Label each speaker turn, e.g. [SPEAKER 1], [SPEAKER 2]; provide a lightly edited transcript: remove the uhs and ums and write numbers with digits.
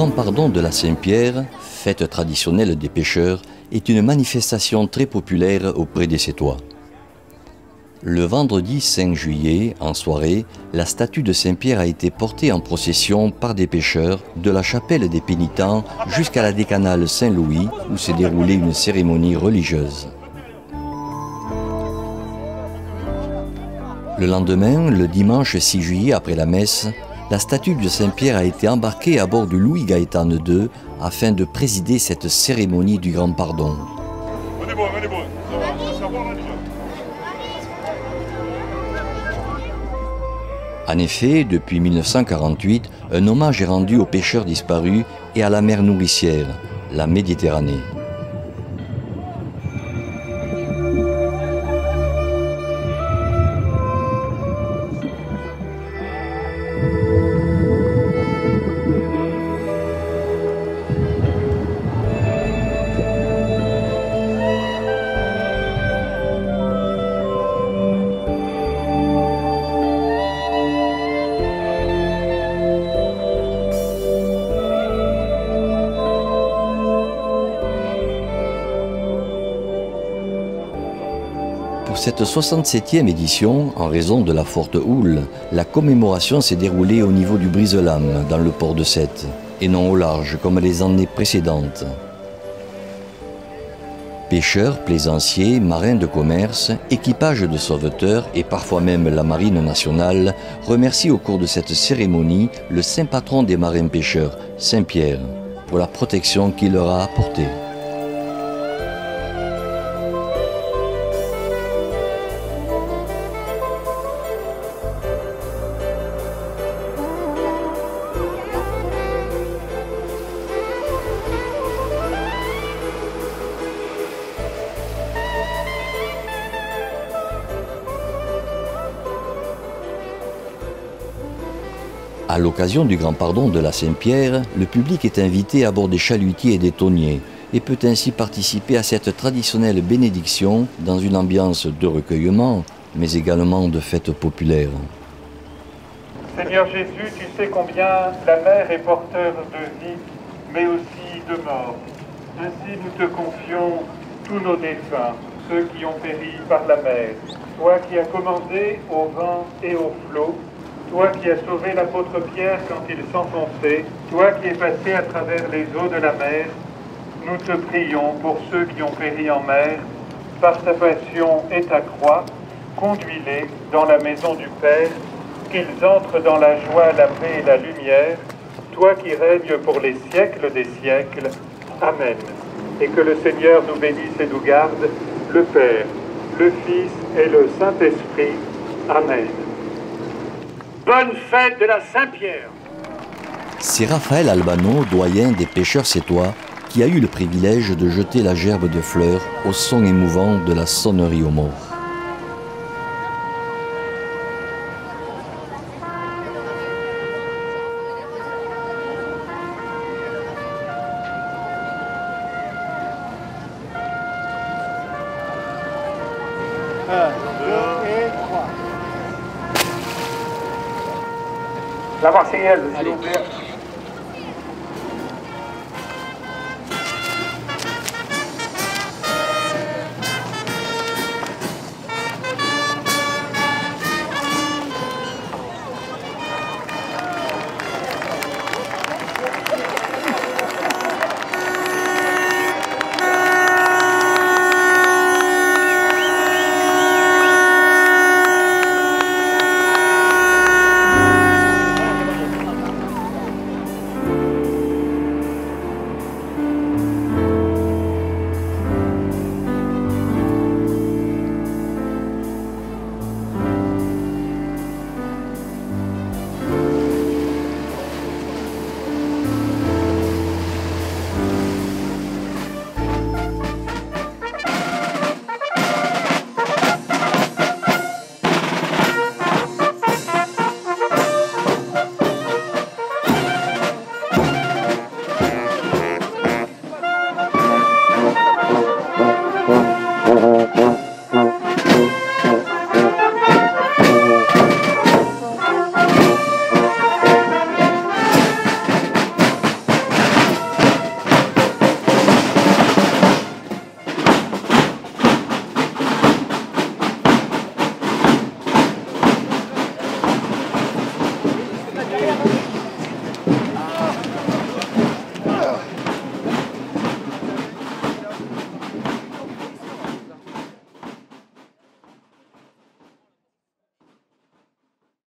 [SPEAKER 1] Grand Pardon de la Saint-Pierre, fête traditionnelle des pêcheurs, est une manifestation très populaire auprès des Sétois. Le vendredi 5 juillet, en soirée, la statue de Saint-Pierre a été portée en procession par des pêcheurs de la chapelle des Pénitents jusqu'à la décanale Saint-Louis où s'est déroulée une cérémonie religieuse. Le lendemain, le dimanche 6 juillet après la messe, la statue de Saint-Pierre a été embarquée à bord du Louis Gaétane II afin de présider cette cérémonie du Grand Pardon. En effet, depuis 1948, un hommage est rendu aux pêcheurs disparus et à la mer nourricière, la Méditerranée. Pour cette 67e édition, en raison de la forte houle, la commémoration s'est déroulée au niveau du Brise-Lames, dans le port de Sète, et non au large comme les années précédentes. Pêcheurs, plaisanciers, marins de commerce, équipages de sauveteurs et parfois même la Marine nationale remercient au cours de cette cérémonie le saint patron des marins pêcheurs, Saint-Pierre, pour la protection qu'il leur a apportée. À l'occasion du Grand Pardon de la Saint-Pierre, le public est invité à bord des chalutiers et des tonniers et peut ainsi participer à cette traditionnelle bénédiction dans une ambiance de recueillement, mais également de fête populaire.
[SPEAKER 2] Seigneur Jésus, tu sais combien la mer est porteur de vie, mais aussi de mort. Ainsi nous te confions tous nos défunts, ceux qui ont péri par la mer. Toi qui as commandé au vent et au flot, toi qui as sauvé l'apôtre Pierre quand il s'enfonçait, toi qui es passé à travers les eaux de la mer, nous te prions pour ceux qui ont péri en mer, par ta passion et ta croix, conduis-les dans la maison du Père, qu'ils entrent dans la joie, la paix et la lumière, toi qui règnes pour les siècles des siècles. Amen. Et que le Seigneur nous bénisse et nous garde, le Père, le Fils et le Saint-Esprit. Amen. Bonne fête de la Saint-Pierre.
[SPEAKER 1] C'est Raphaël Albano, doyen des pêcheurs sétois, qui a eu le privilège de jeter la gerbe de fleurs au son émouvant de la sonnerie aux morts.
[SPEAKER 2] La Marseillaise, s'il vous plaît.